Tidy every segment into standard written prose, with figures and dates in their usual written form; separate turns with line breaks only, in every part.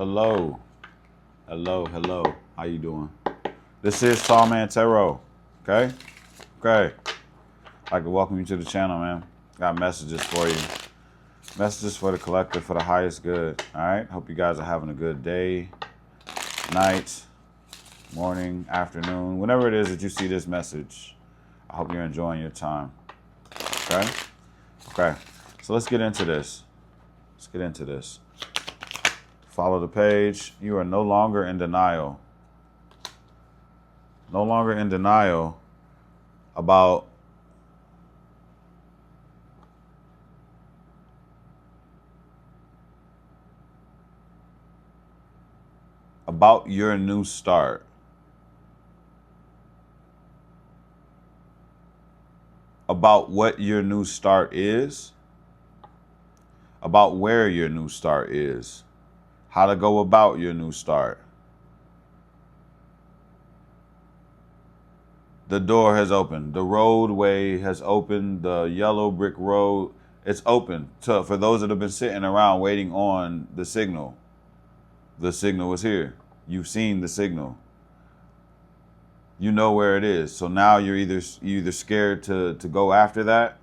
Hello. Hello. How you doing? This is Tallman Tarot. Okay? Okay. I'd like to welcome you to the channel, man. Got messages for you. Messages for the collective, for the highest good. Alright? Hope you guys are having a good day, night, morning, afternoon. Whenever it is that you see this message, I hope you're enjoying your time. Okay? Okay. So let's get into this. Follow the page. You are no longer in denial. No longer in denial about your new start. About what your new start is. About where your new start is. How to go about your new start. The door has opened. The roadway has opened. The yellow brick road, it's open for those that have been sitting around waiting on the signal. The signal is here. You've seen the signal. You know where it is. So now you're either scared to go after that,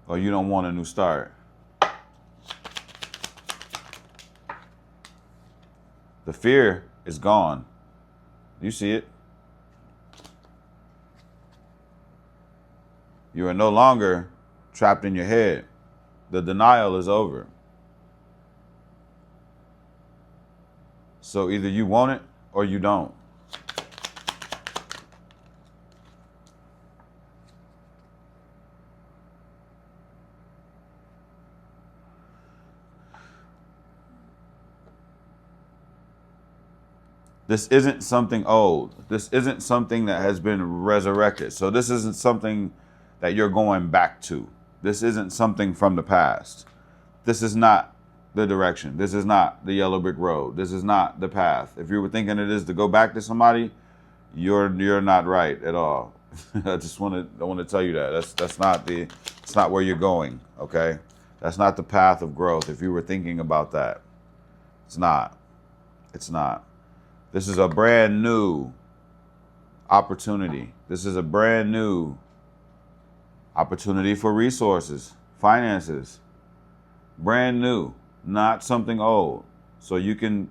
or you don't want a new start. The fear is gone. You see it. You are no longer trapped in your head. The denial is over. So either you want it or you don't. This isn't something old. This isn't something that has been resurrected. So this isn't something that you're going back to. This isn't something from the past. This is not the direction. This is not the yellow brick road. This is not the path. If you were thinking it is to go back to somebody, you're not right at all. I want to tell you that. That's not where you're going, okay? That's not the path of growth. If you were thinking about that. It's not. It's not. This is a brand new opportunity. This is a brand new opportunity for resources, finances. Brand new, not something old. So you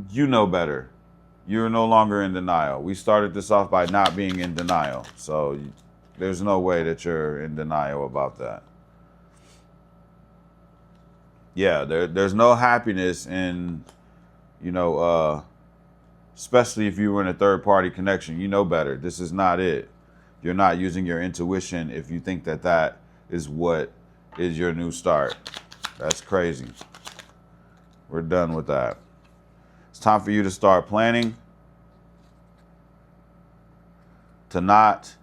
know better. You're no longer in denial. We started this off by not being in denial. So there's no way that you're in denial about that. Yeah, there's no happiness in, especially if you were in a third party connection. You know better. This is not it. You're not using your intuition if you think that is what is your new start. That's crazy. We're done with that. It's time for you to start planning to not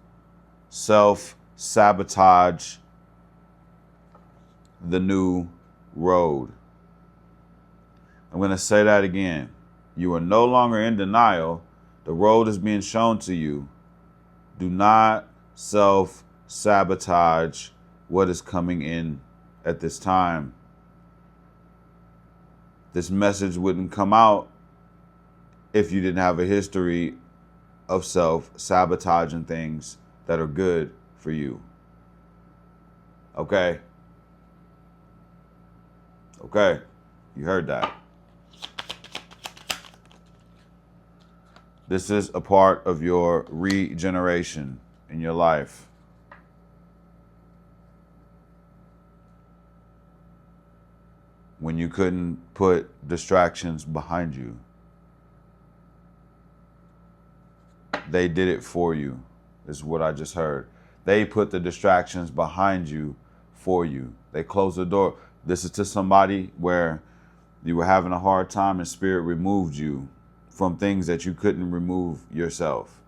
self-sabotage the new road. I'm going to say that again. You are no longer in denial. The road is being shown to you. Do not self-sabotage what is coming in at this time. This message wouldn't come out if you didn't have a history of self-sabotaging things that are good for you. Okay? Okay, you heard that. This is a part of your regeneration in your life. When you couldn't put distractions behind you, they did it for you, is what I just heard. They put the distractions behind you for you. They closed the door. This is to somebody where you were having a hard time and spirit removed you from things that you couldn't remove yourself.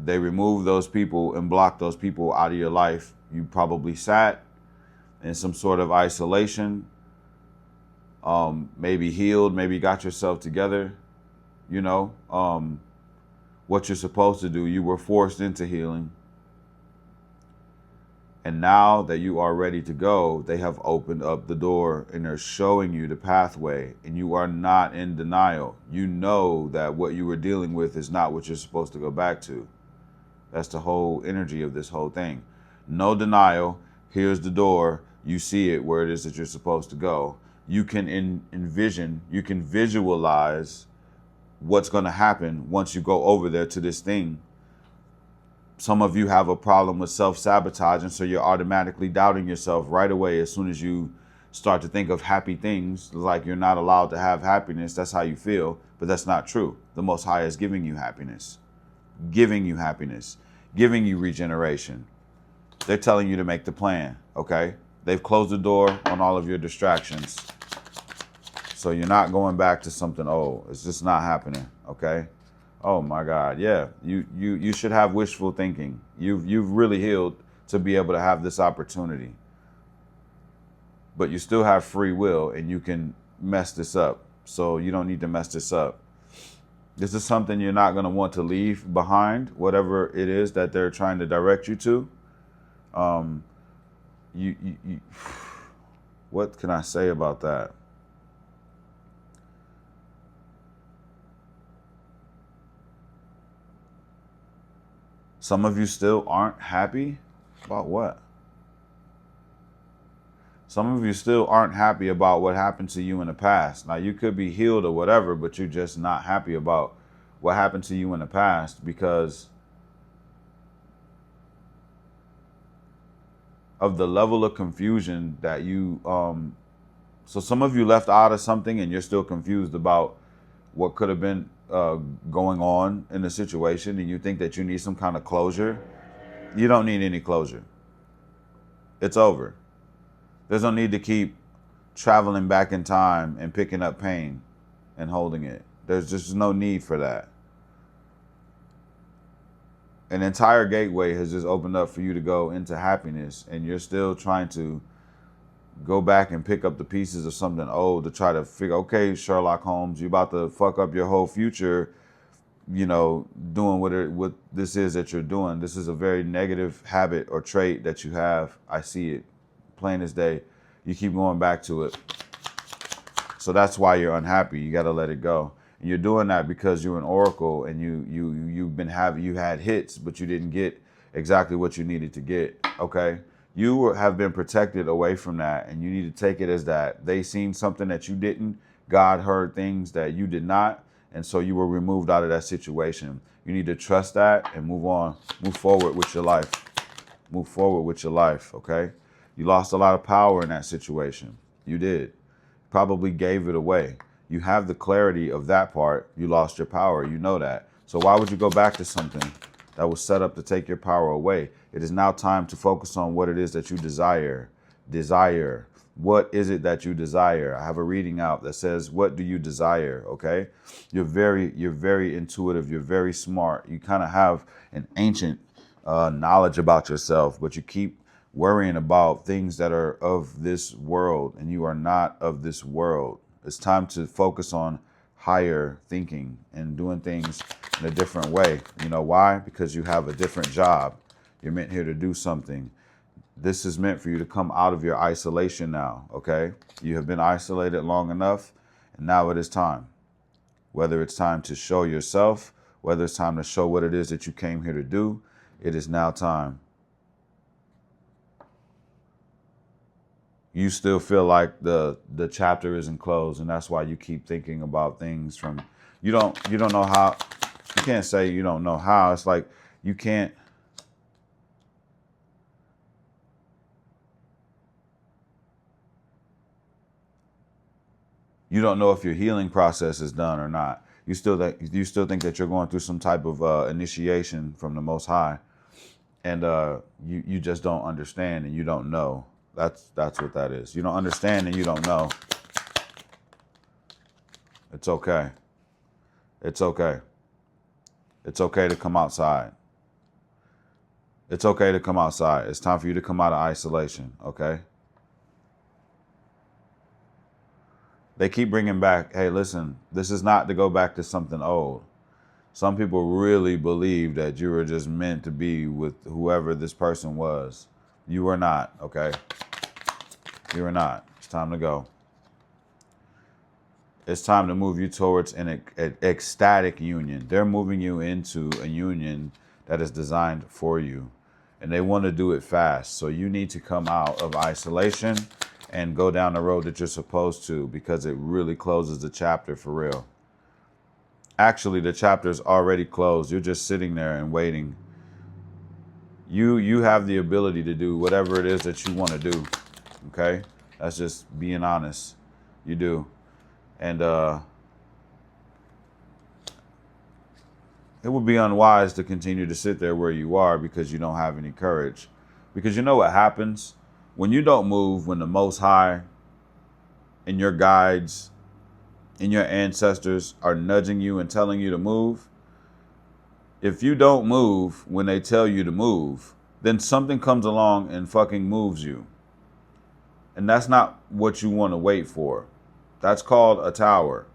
They removed those people and blocked those people out of your life. You probably sat in some sort of isolation, maybe healed, maybe got yourself together, what you're supposed to do. You were forced into healing. And now that you are ready to go, they have opened up the door and they're showing you the pathway, and you are not in denial. You know that what you were dealing with is not what you're supposed to go back to. That's the whole energy of this whole thing. No denial. Here's the door. You see it where it is that you're supposed to go. You can envision, you can visualize what's going to happen once you go over there to this thing. Some of you have a problem with self-sabotage, and so you're automatically doubting yourself right away as soon as you start to think of happy things, like you're not allowed to have happiness. That's how you feel, but that's not true. The Most High is giving you happiness, giving you happiness, giving you regeneration. They're telling you to make the plan, okay? They've closed the door on all of your distractions. So you're not going back to something old. It's just not happening, okay? Oh my God, yeah. You should have wishful thinking. You've really healed to be able to have this opportunity. But you still have free will, and you can mess this up. So you don't need to mess this up. This is something you're not going to want to leave behind, whatever it is that they're trying to direct you to. What can I say about that? Some of you still aren't happy about what? Some of you still aren't happy about what happened to you in the past. Now, you could be healed or whatever, but you're just not happy about what happened to you in the past because of the level of confusion that you, so some of you left out of something and you're still confused about what could have been going on in the situation, and you think that you need some kind of closure. You don't need any closure. It's over. There's no need to keep traveling back in time and picking up pain and holding it. There's just no need for that. An entire gateway has just opened up for you to go into happiness, and you're still trying to go back and pick up the pieces of something old to try to figure, okay, Sherlock Holmes, you're about to fuck up your whole future, you know, doing what this is that you're doing. This is a very negative habit or trait that you have. I see it plain as day. You keep going back to it. So that's why you're unhappy. You got to let it go. And you're doing that because you're an oracle, and you had hits, but you didn't get exactly what you needed to get. Okay. You have been protected away from that, and you need to take it as that. They seen something that you didn't. God heard things that you did not, and so you were removed out of that situation. You need to trust that and move on. Move forward with your life. Move forward with your life, okay? You lost a lot of power in that situation. You did. Probably gave it away. You have the clarity of that part. You lost your power. You know that. So why would you go back to something that was set up to take your power away? It is now time to focus on what it is that you desire. Desire. What is it that you desire? I have a reading out that says, what do you desire? Okay. You're very intuitive. You're very smart. You kind of have an ancient knowledge about yourself, but you keep worrying about things that are of this world, and you are not of this world. It's time to focus on higher thinking and doing things in a different way. You know why? Because you have a different job. You're meant here to do something. This is meant for you to come out of your isolation now, okay? You have been isolated long enough, and now it is time. Whether it's time to show yourself, whether it's time to show what it is that you came here to do, it is now time. You still feel like the chapter isn't closed, and that's why you keep thinking about things from, you don't know how. You can't say you don't know how. It's like you can't. You don't know if your healing process is done or not. You still think that you're going through some type of initiation from the Most High, and you just don't understand and you don't know. That's what that is. You don't understand and you don't know. It's okay. It's okay. It's okay to come outside. It's okay to come outside. It's time for you to come out of isolation, okay? They keep bringing back, hey, listen, this is not to go back to something old. Some people really believe that you were just meant to be with whoever this person was. You are not, okay? You are not. It's time to go. It's time to move you towards an ecstatic union. They're moving you into a union that is designed for you. And they want to do it fast. So you need to come out of isolation and go down the road that you're supposed to, because it really closes the chapter for real. Actually, the chapter is already closed. You're just sitting there and waiting. You have the ability to do whatever it is that you want to do. Okay? That's just being honest. You do. And it would be unwise to continue to sit there where you are because you don't have any courage. Because you know what happens? When you don't move, when the Most High and your guides and your ancestors are nudging you and telling you to move, if you don't move when they tell you to move, then something comes along and fucking moves you. And that's not what you want to wait for. That's called a tower.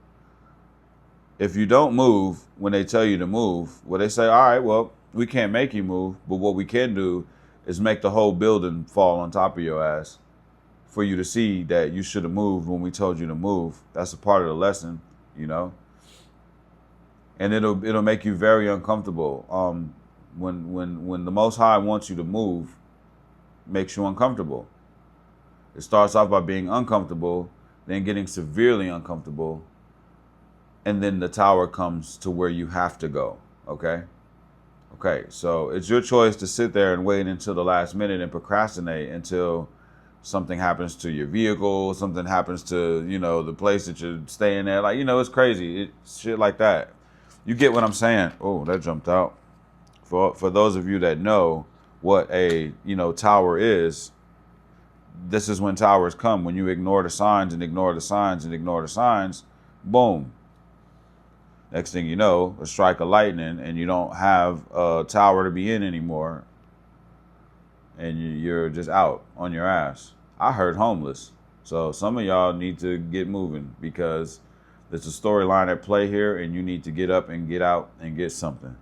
If you don't move when they tell you to move, well, they say, all right, well, we can't make you move, but what we can do is make the whole building fall on top of your ass for you to see that you should have moved when we told you to move. That's a part of the lesson, you know? And it'll make you very uncomfortable. When the Most High wants you to move, makes you uncomfortable. It starts off by being uncomfortable, then getting severely uncomfortable, and then the tower comes to where you have to go, okay? Okay, so it's your choice to sit there and wait until the last minute and procrastinate until something happens to your vehicle, something happens to, the place that you're staying at. Like, it's crazy. Shit like that. You get what I'm saying? Oh, that jumped out. For those of you that know what a, tower is, this is when towers come. When you ignore the signs and ignore the signs and ignore the signs, boom. Next thing you know, a strike of lightning and you don't have a tower to be in anymore. And you're just out on your ass. I heard homeless. So some of y'all need to get moving because there's a storyline at play here and you need to get up and get out and get something.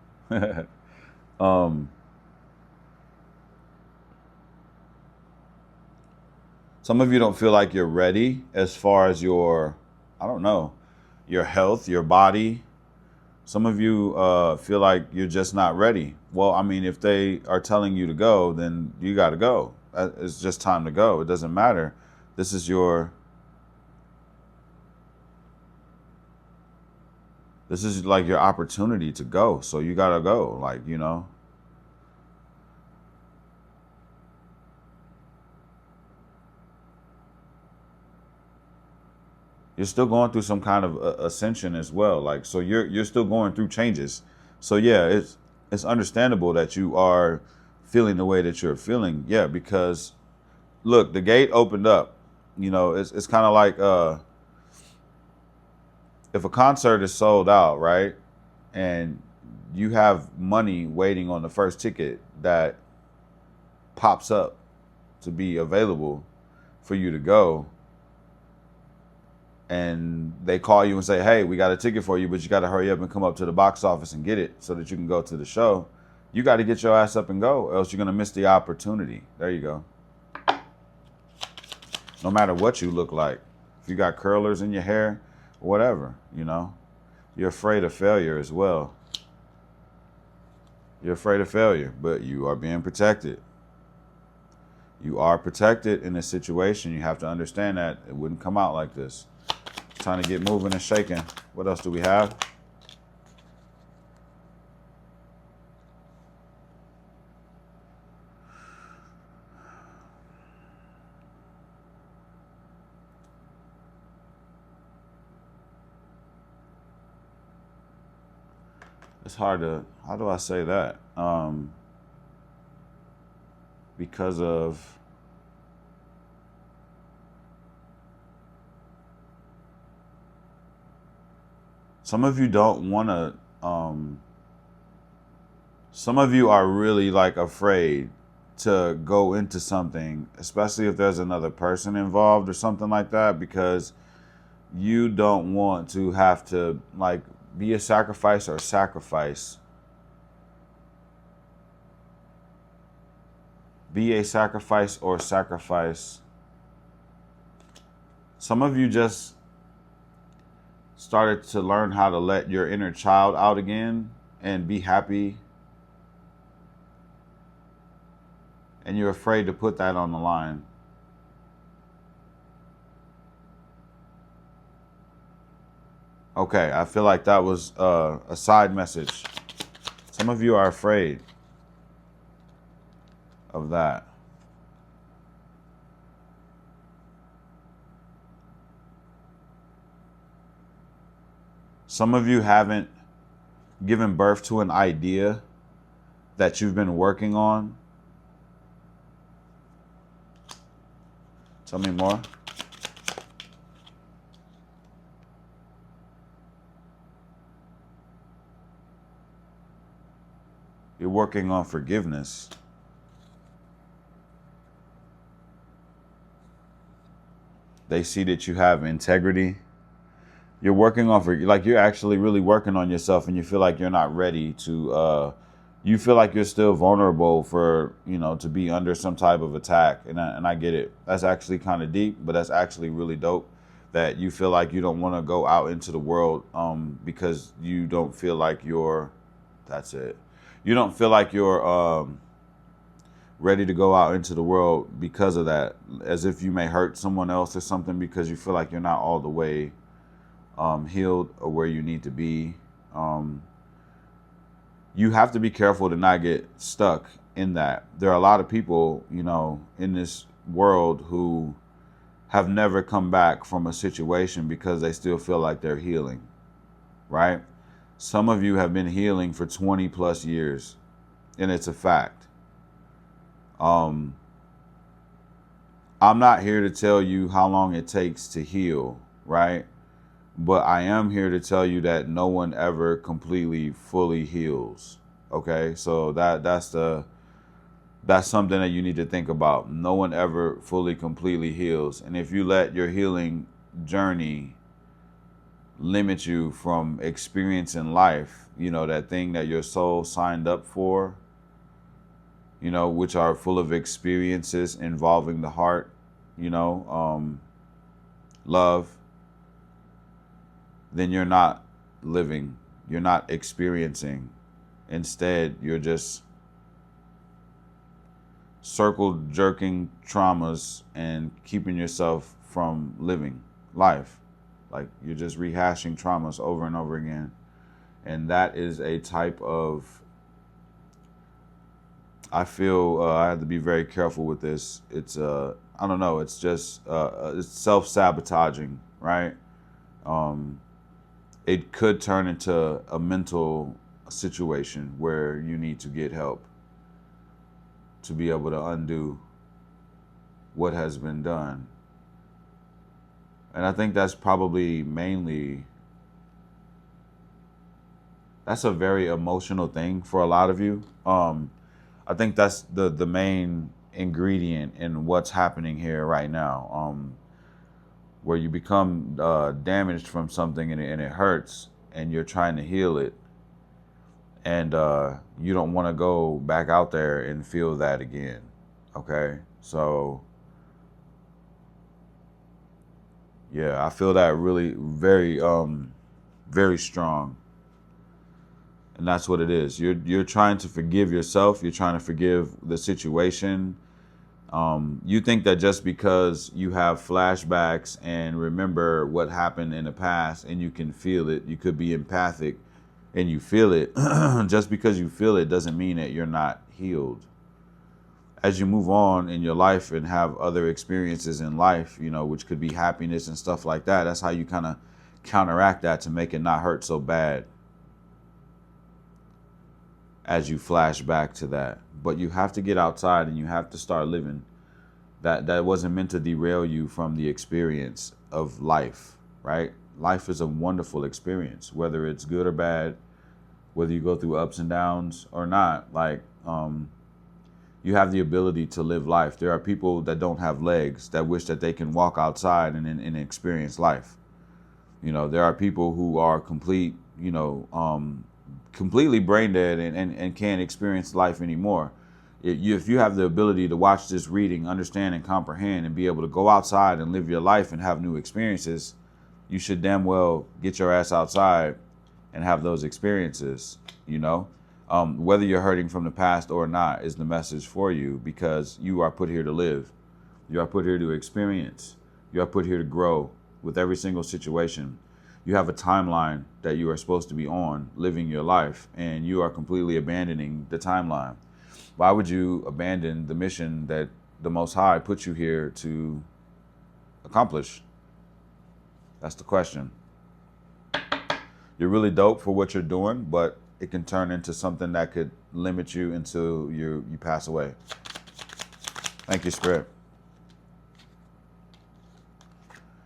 Some of you don't feel like you're ready as far as your health, your body. Some of you feel like you're just not ready. Well, I mean, if they are telling you to go, then you got to go. It's just time to go. It doesn't matter. This is like your opportunity to go. So you got to go, You're still going through some kind of ascension as well. So you're still going through changes. So yeah, it's understandable that you are feeling the way that you're feeling. Yeah, because look, the gate opened up. It's kind of like if a concert is sold out, right? And you have money waiting on the first ticket that pops up to be available for you to go. And they call you and say, hey, we got a ticket for you, but you got to hurry up and come up to the box office and get it so that you can go to the show. You got to get your ass up and go, or else you're going to miss the opportunity. There you go. No matter what you look like. If you got curlers in your hair, whatever, You're afraid of failure as well. You're afraid of failure, but you are being protected. You are protected in this situation. You have to understand that it wouldn't come out like this. Trying to get moving and shaking. What else do we have? It's hard to, how do I say that? Because of some of you don't want to, some of you are really afraid to go into something, especially if there's another person involved or something like that, because you don't want to have to be a sacrifice or sacrifice Be a sacrifice or sacrifice. Some of you just started to learn how to let your inner child out again and be happy. And you're afraid to put that on the line. Okay, I feel like that was a side message. Some of you are afraid of that. Some of you haven't given birth to an idea that you've been working on. Tell me more. You're working on forgiveness. They see that you have integrity. You're working on like you're actually really working on yourself, and you feel like you're not ready to. You feel like you're still vulnerable for to be under some type of attack, and I get it. That's actually kind of deep, but that's actually really dope. That you feel like you don't want to go out into the world because you don't feel like you're. That's it. You don't feel like you're ready to go out into the world because of that, as if you may hurt someone else or something, because you feel like you're not all the way healed or where you need to be. You have to be careful to not get stuck in that. There are a lot of people, in this world who have never come back from a situation because they still feel like they're healing, right? Some of you have been healing for 20 plus years, and it's a fact. I'm not here to tell you how long it takes to heal, right? But I am here to tell you that no one ever completely, fully heals. Okay, so that's something that you need to think about. No one ever fully, completely heals, and if you let your healing journey limit you from experiencing life, that thing that your soul signed up for, which are full of experiences involving the heart, love, then you're not living, you're not experiencing. Instead, you're just circle jerking traumas and keeping yourself from living life. Like you're just rehashing traumas over and over again. And that is a type of, I feel I have to be very careful with this. It's, I don't know, it's just, it's self-sabotaging, right? It could turn into a mental situation where you need to get help to be able to undo what has been done. And I think that's probably mainly, that's a very emotional thing for a lot of you. I think that's the main ingredient in what's happening here right now, where you become damaged from something and it hurts, and you're trying to heal it, and you don't want to go back out there and feel that again. Okay, so yeah, I feel that really very very strong. And that's what it is. You're trying to forgive yourself. You're trying to forgive the situation. You think that just because you have flashbacks and remember what happened in the past and you can feel it, you could be empathic and you feel it. Just because you feel it doesn't mean that you're not healed. As you move on in your life and have other experiences in life, which could be happiness and stuff like that, that's how you kind of counteract that to make it not hurt so bad as you flash back to that. But you have to get outside and you have to start living. That wasn't meant to derail you from the experience of life, right? Life is a wonderful experience, whether it's good or bad, whether you go through ups and downs or not. Like, you have the ability to live life. There are people that don't have legs that wish that they can walk outside and experience life. There are people who are completely brain dead and can't experience life anymore. If you have the ability to watch this reading, understand and comprehend, and be able to go outside and live your life and have new experiences, you should damn well get your ass outside and have those experiences, you know? Whether you're hurting from the past or not is the message for you, because you are put here to live. You are put here to experience. You are put here to grow with every single situation. You have a timeline that you are supposed to be on living your life, and you are completely abandoning the timeline. Why would you abandon the mission that the Most High put you here to accomplish? That's the question. You're really dope for what you're doing, but it can turn into something that could limit you until you pass away. Thank you, Spirit.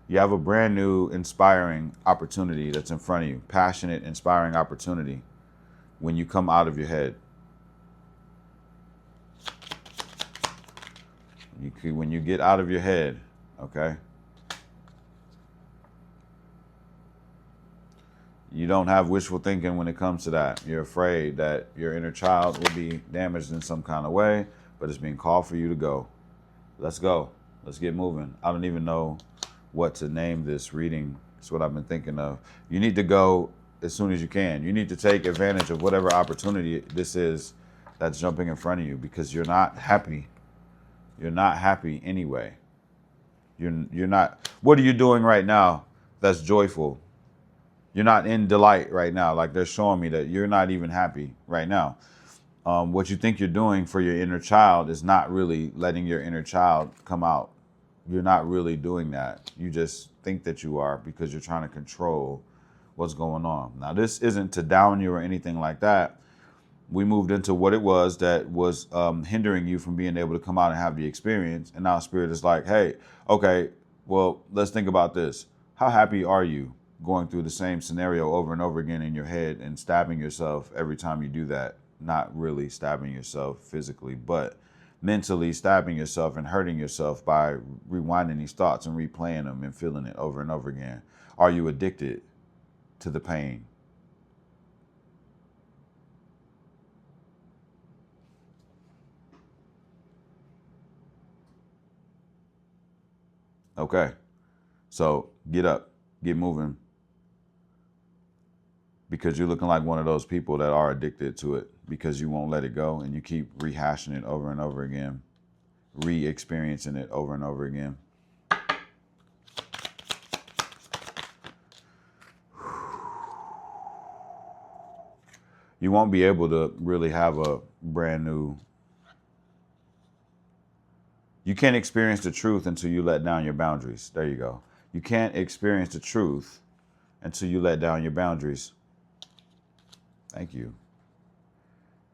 You have a brand new, inspiring opportunity that's in front of you. Passionate, inspiring opportunity when you come out of your head. When you get out of your head, okay? You don't have wishful thinking when it comes to that. You're afraid that your inner child will be damaged in some kind of way, but it's being called for you to go. Let's go. Let's get moving. I don't even know what to name this reading. It's what I've been thinking of. You need to go as soon as you can. You need to take advantage of whatever opportunity this is that's jumping in front of you, because you're not happy. You're not happy anyway. You're not. What are you doing right now that's joyful? You're not in delight right now. Like, they're showing me that you're not even happy right now. What you think you're doing for your inner child is not really letting your inner child come out. You're not really doing that. You just think that you are, because you're trying to control what's going on. Now, this isn't to down you or anything like that. We moved into what it was that was hindering you from being able to come out and have the experience. And now Spirit is like, hey, okay, well, let's think about this. How happy are you going through the same scenario over and over again in your head and stabbing yourself every time you do that? Not really stabbing yourself physically, but mentally stabbing yourself and hurting yourself by rewinding these thoughts and replaying them and feeling it over and over again. Are you addicted to the pain? Okay, so get up, get moving, because you're looking like one of those people that are addicted to it, because you won't let it go and you keep rehashing it over and over again, re-experiencing it over and over again. You won't be able to really have a brand new... You can't experience the truth until you let down your boundaries. There you go. You can't experience the truth until you let down your boundaries. Thank you.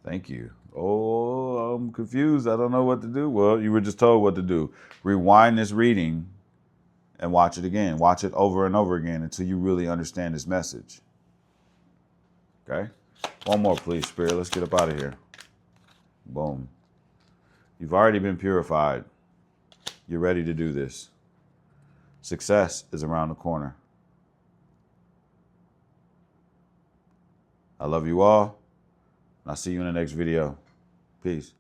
Thank you. Oh, I'm confused. I don't know what to do. Well, you were just told what to do. Rewind this reading and watch it again. Watch it over and over again until you really understand this message. Okay? One more, please, Spirit. Let's get up out of here. Boom. You've already been purified. You're ready to do this. Success is around the corner. I love you all. I'll see you in the next video. Peace.